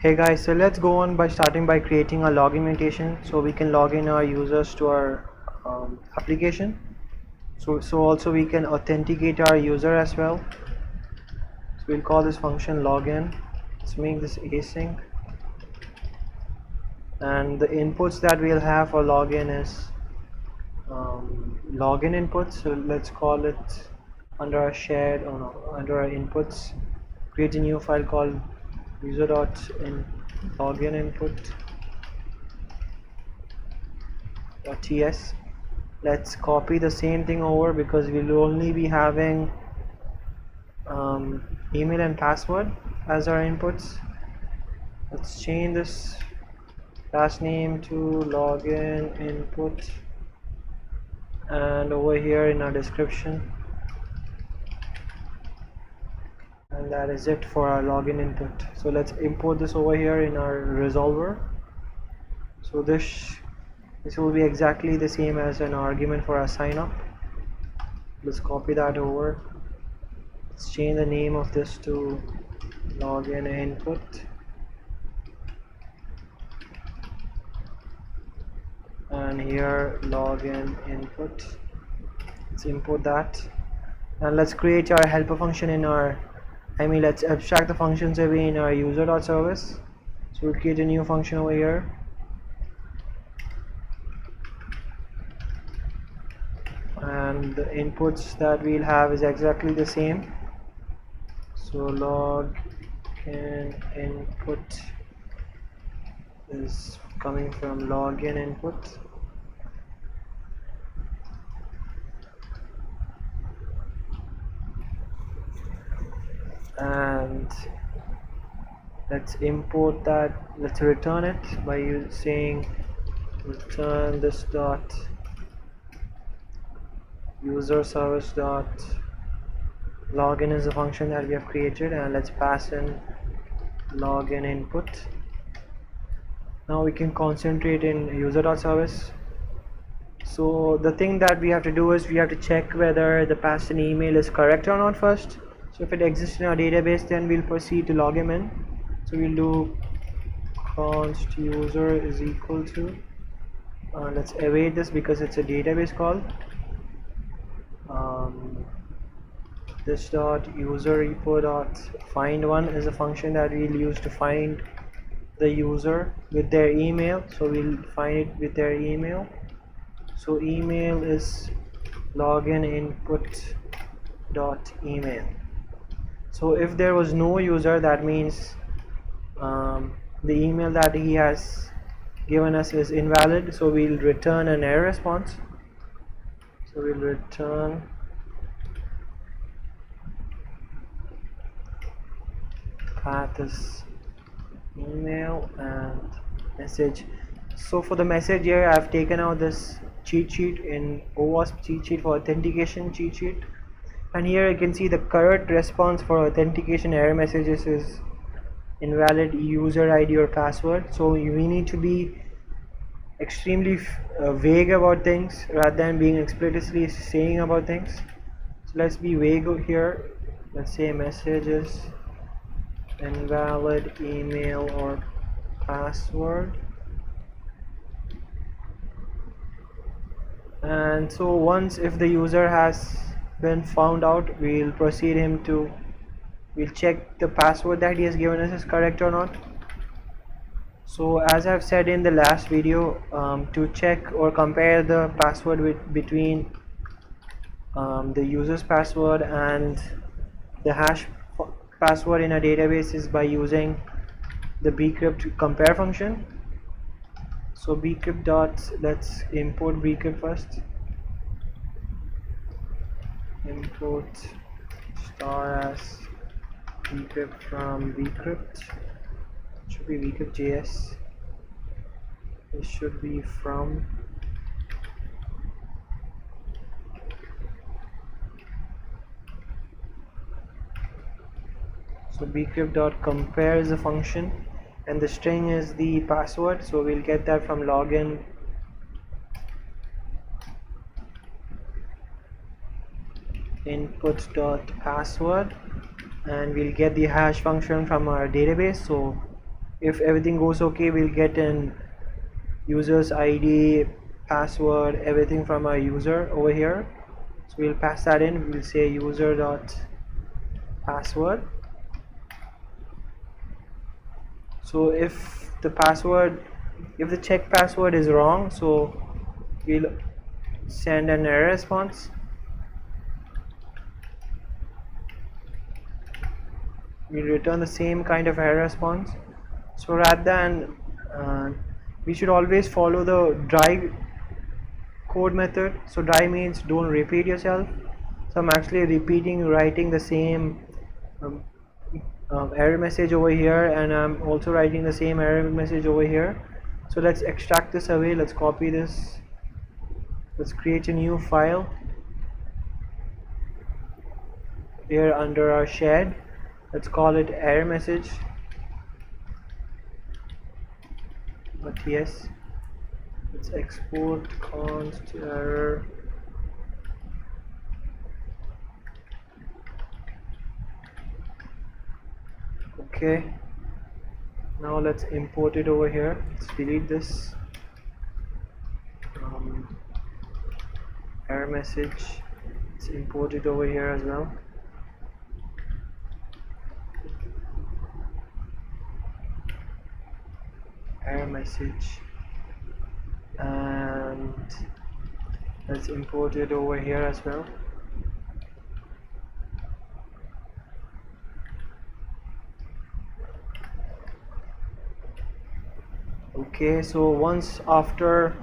Hey guys, so let's go on by starting by creating a login invitation so we can log in our users to our application. So also we can authenticate our user as well. So we'll call this function login. Let's make this async. And the inputs that we'll have for login is login inputs. So let's call it under our shared, oh no, under our inputs. Create a new file called user.login input.ts. Let's copy the same thing over because we'll only be having email and password as our inputs. Let's change this last name to login input, and over here in our description, and that is it for our login input. So let's import this over here in our resolver. So this will be exactly the same as an argument for our sign up. Let's copy that over. Let's change the name of this to login input, and here login input. Let's import that, and let's create our helper function in our let's abstract the functions away in our user.service. So we'll create a new function over here, and the inputs that we'll have is exactly the same. So login input is coming from login input, and let's import that. Let's return it by saying return this dot user service dot login is the function that we have created, and let's pass in login input. Now we can concentrate in user.service. So the thing that we have to do is we have to check whether the passed in email is correct or not first. So if it exists in our database, then we'll proceed to log him in. So we'll do const user is equal to let's await this because it's a database call. This dot user repo dot find one is a function that we'll use to find the user with their email. So we'll find it with their email. So email is login input dot email. So if there was no user, that means the email that he has given us is invalid. So we'll return an error response. So we'll return path is email and message. So for the message here, I've taken out this cheat sheet in OWASP cheat sheet for authentication cheat sheet, and here you can see the correct response for authentication error messages is invalid user ID or password. So we need to be extremely vague about things rather than being explicitly saying about things. So let's be vague here. Let's say messages invalid email or password. And so once if the user has been found out, we'll check the password that he has given us is correct or not. So as I've said in the last video, to check or compare the password between the user's password and the hash password in a database is by using the bcrypt compare function. So bcrypt dot, let's import bcrypt first. Import star as bcrypt from bcrypt. It should be bcrypt.js. It should be from so bcrypt.compare is a function, and the string is the password. So we'll get that from login input.password, and we'll get the hash function from our database. So If everything goes okay, we'll get an user's ID, password, everything from our user over here. So we'll pass that in. We'll say user dot password. So if the check password is wrong, so we'll send an error response. We'll return the same kind of error response. So rather than we should always follow the dry code method. So dry means don't repeat yourself. So I'm actually writing the same um, error message over here, and I'm also writing the same error message over here. So let's extract this away. Let's copy this. Let's create a new file here under our shared. Let's call it error message. But yes, let's export const error. Okay, now let's import it over here. Let's delete this error message. Let's import it over here as well. Error message, and let's import it over here as well. Okay, so once after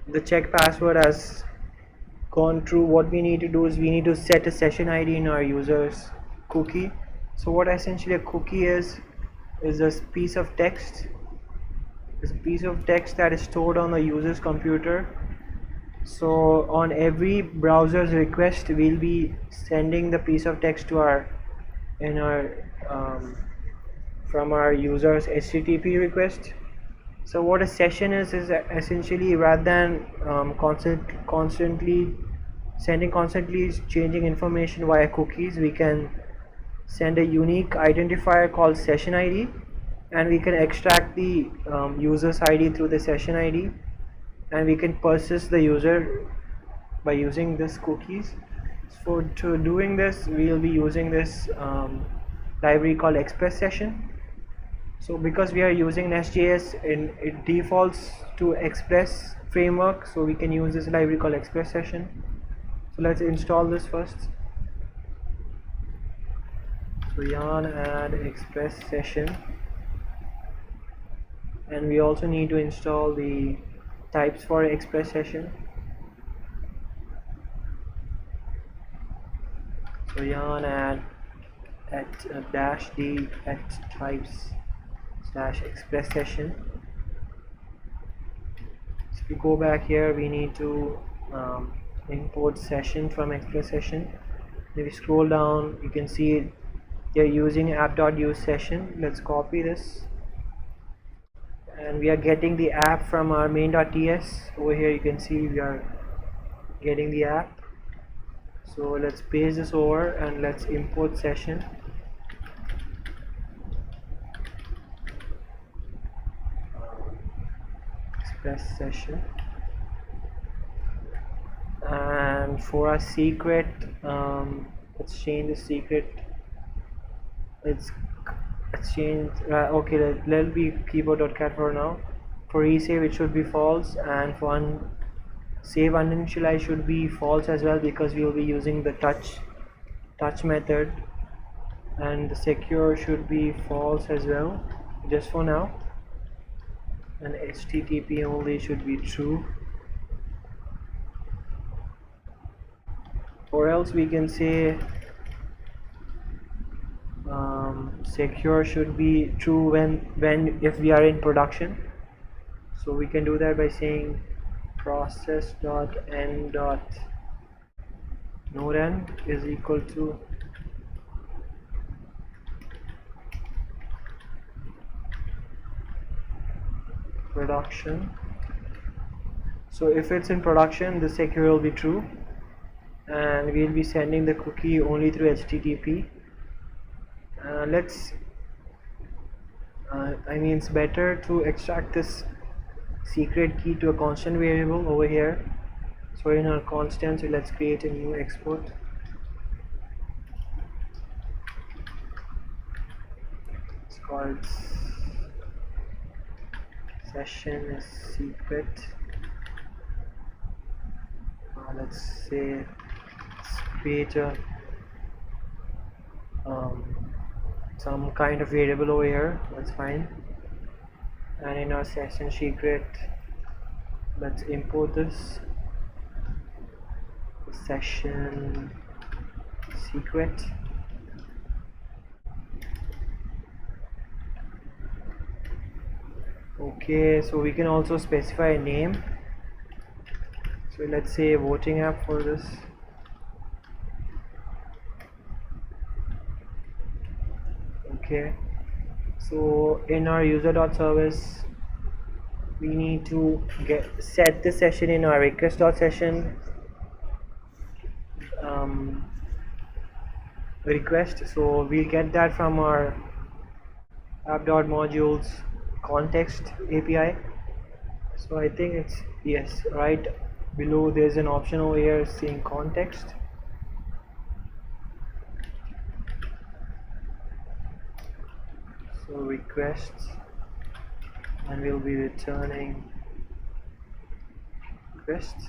the check password has gone through, what we need to do is we need to set a session ID in our user's cookie. So what essentially a cookie is a piece of text. It's a piece of text that is stored on the user's computer. So on every browser's request, we'll be sending the piece of text to from our user's HTTP request. So what a session is essentially, rather than constantly changing information via cookies, we can send a unique identifier called session ID, and we can extract the user's ID through the session ID, and we can persist the user by using this cookies. So to doing this, we'll be using this library called express session. So because we are using Nestjs, it defaults to Express framework, so we can use this library called express session. So let's install this first. So yarn add express session, and we also need to install the types for express session. So yarn add at -d at types /express session. So if we go back here, we need to import session from express session. If we scroll down, you can see they're using app.use session. Let's copy this, and we are getting the app from our main.ts. Over here you can see we are getting the app. So let's paste this over and let's import session. Express session, and for our secret, let's change the secret. Let's change okay, let it be keyboard.cat for now. For resave, it should be false, and for save uninitialized should be false as well, because we will be using the touch method, and the secure should be false as well, just for now, and HTTP only should be true, or else we can say secure should be true when if we are in production. So we can do that by saying process.end.nodeend is equal to production. So if it's in production, the secure will be true, and we'll be sending the cookie only through HTTP. Let's I mean, it's better to extract this secret key to a constant variable over here. So in our constant, so let's create a new export. It's called session is secret. Let's say let's create a some kind of variable over here. That's fine. And in our session secret, let's import this session secret. Okay, so we can also specify a name. So let's say voting app for this. Okay, so in our user.service we need to set the session in our request.session request. So we'll get that from our app.modules context API. So I think it's yes, right below there's an option over here saying context. So requests, and we'll be returning requests,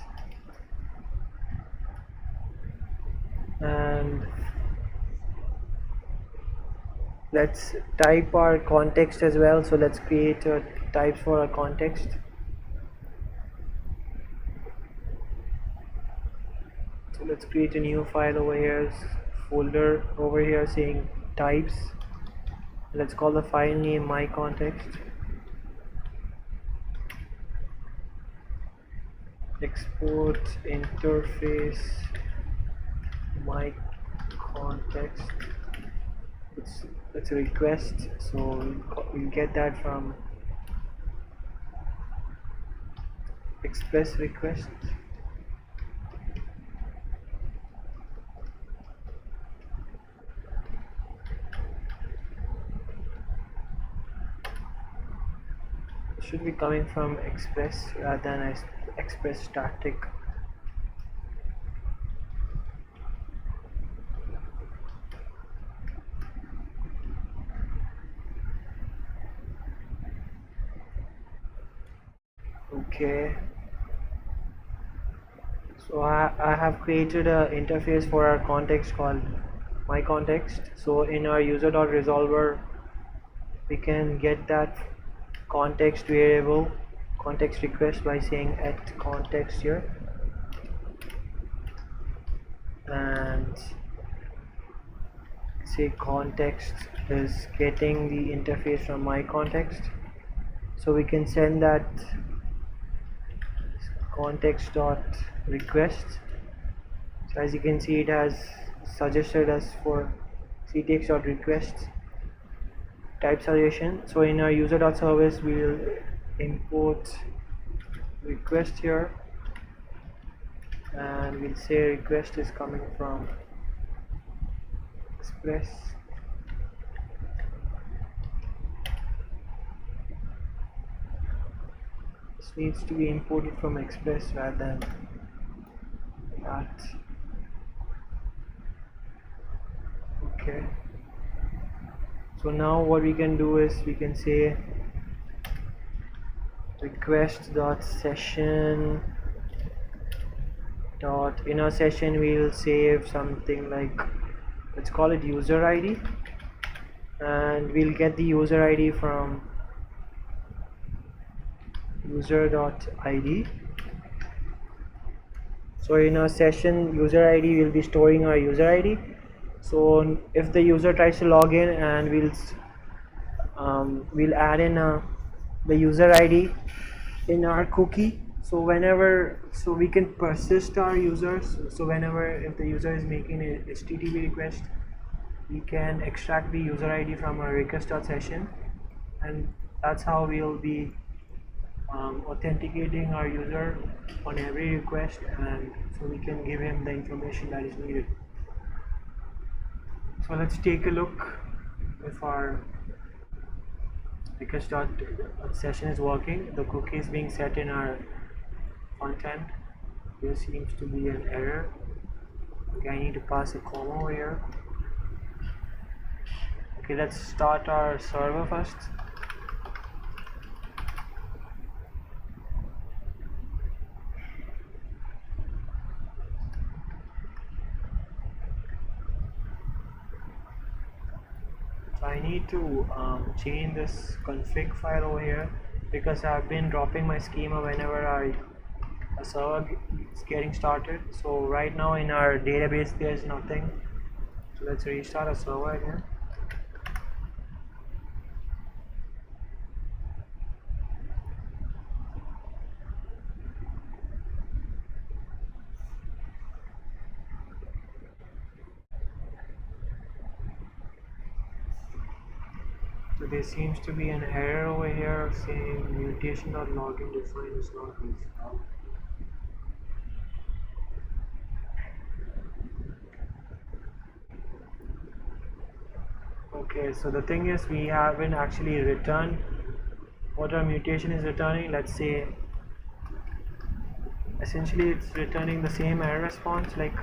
and let's type our context as well. So let's create a types for our context. So let's create a new file over here, folder over here saying types. Let's call the file name my context. Export interface my context. It's a request, so we'll get that from express request. It should be coming from express rather than express static. Okay, so I have created an interface for our context called my context. So in our user.resolver we can get that context variable context request by saying at context here, and say context is getting the interface from my context. So we can send that context dot request. So as you can see, it has suggested us for ctx dot request type suggestion. So in our user.service we will import request here, and we'll say request is coming from express. This needs to be imported from express rather than that. Okay, so now what we can do is we can say request dot session dot in our session we'll save something like, let's call it user ID, and we'll get the user ID from user.id. So in our session user ID we'll be storing our user ID. So if the user tries to log in, and we'll add in the user ID in our cookie. So we can persist our users. So whenever if the user is making a HTTP request, we can extract the user ID from our request.session, and that's how we'll be authenticating our user on every request, and so we can give him the information that is needed. So let's take a look if our because dot session is working, the cookie is being set in our front end. There seems to be an error. Okay, I need to pass a comma over here. Okay, let's start our server first. So I need to change this config file over here because I've been dropping my schema whenever a server is getting started. So right now in our database there's nothing. So let's restart a server again. So there seems to be an error over here saying mutation.login define is not resolved. Okay, so the thing is we haven't actually returned what our mutation is returning. Let's say essentially it's returning the same error response like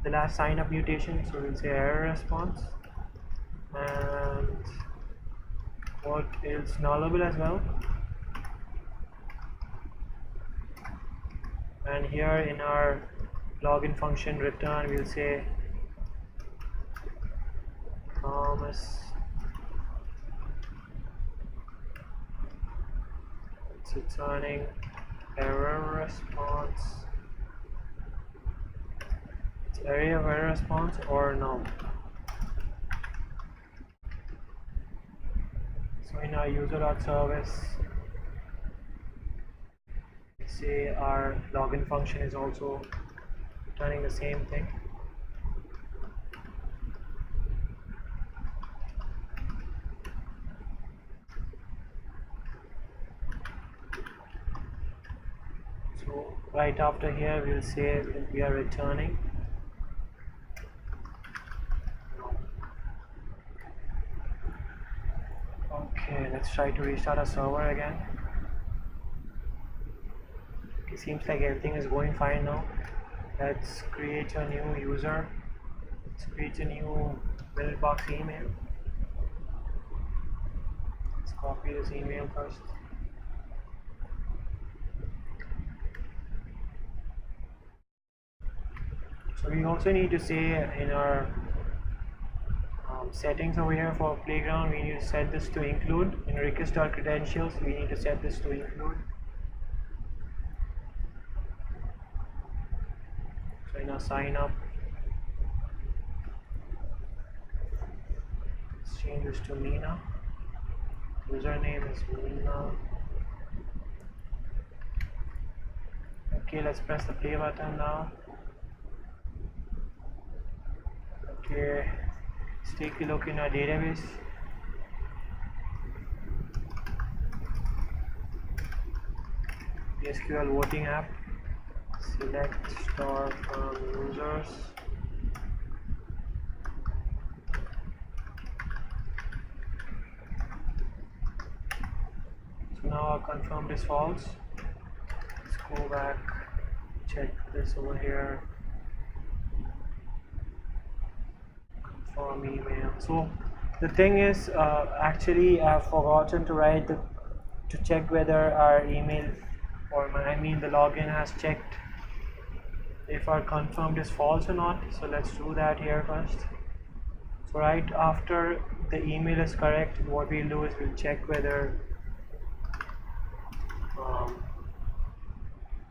the last sign up mutation. So we'll say error response, and what is nullable as well. And here in our login function return, we'll say promise. It's returning error response. It's area of error response or no. So in our user.service, say our login function is also returning the same thing. So right after here we'll say that we are returning. Okay, let's try to restart our server again. It seems like everything is going fine now. Let's create a new user. Let's create a new mailbox email. Let's copy this email first. So we also need to say in our settings over here for playground, we need to set this to include. In request.credentials, we need to set this to include. So in our sign up, let's change this to Meena. Username is Meena. Okay, let's press the play button now. Okay, let's take a look in our database. The SQL voting app. Select star from users. So now our confirmed is false. Let's go back, check this over here. Confirm email. So the thing is, actually I've forgotten to write to check whether our email or the login has checked if our confirmed is false or not. So let's do that here first. So right after the email is correct, what we'll do is we'll check whether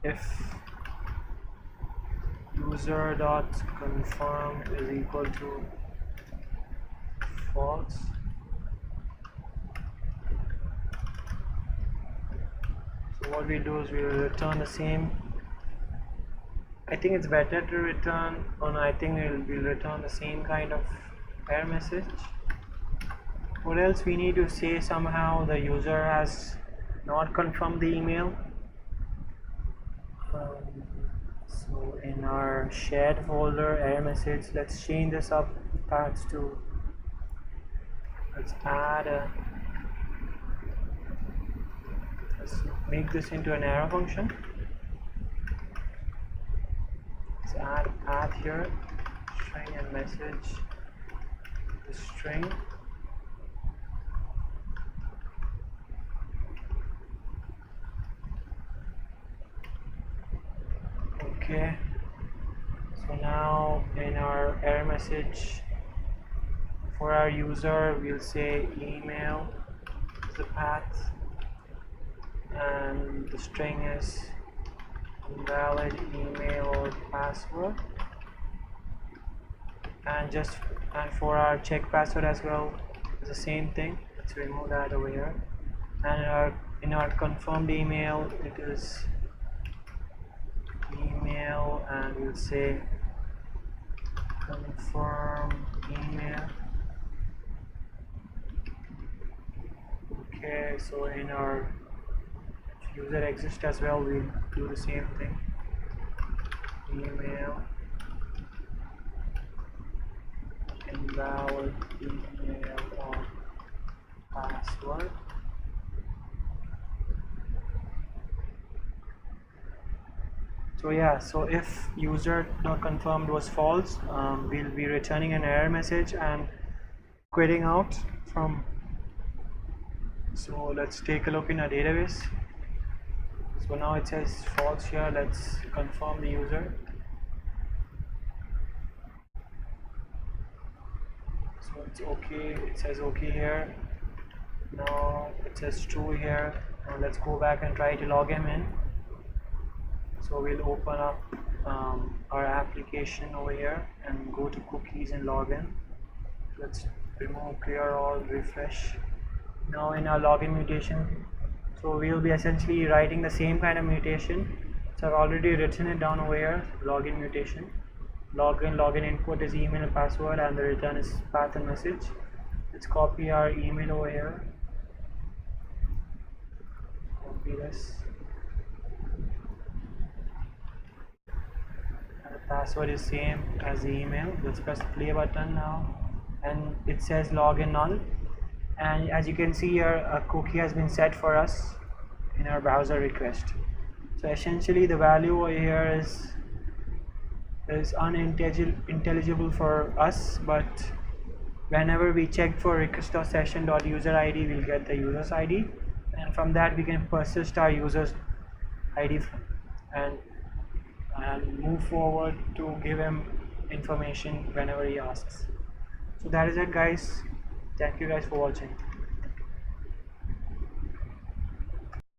if user.confirm is equal to false. So what we do is we will return the same. I think it's better to return, I think we'll return the same kind of error message. What else we need to say? Somehow the user has not confirmed the email. So in our shared folder error message, let's change this up paths to, let's add a make this into an arrow function. Let's add here string and message the string. Okay, so now in our error message for our user we'll say email is the path and the string is invalid email or password, and for our check password as well it's the same thing. Let's remove that over here, and in our confirmed email it is email and we'll say confirm email. Okay, so in our user exist as well we'll do the same thing, email invalid email or password. So yeah, so if user not confirmed was false, we'll be returning an error message and quitting out from. So let's take a look in our database. So now it says false here. Let's confirm the user. So it's okay, it says okay here. Now it says true here. Now let's go back and try to log him in. So we'll open up our application over here and go to cookies and login. Let's remove clear all, refresh. Now in our login mutation, so we'll be essentially writing the same kind of mutation. So I've already written it down over here, login mutation. Login input is email and password and the return is path and message. Let's copy our email over here. Copy this. And the password is same as the email. Let's press the play button now. And it says login null. And as you can see here, a cookie has been set for us in our browser request. So essentially the value over here is unintelligible for us, but whenever we check for request.session.user.id we'll get the user's ID, and from that we can persist our user's ID and move forward to give him information whenever he asks. So that is it guys. Thank you guys for watching.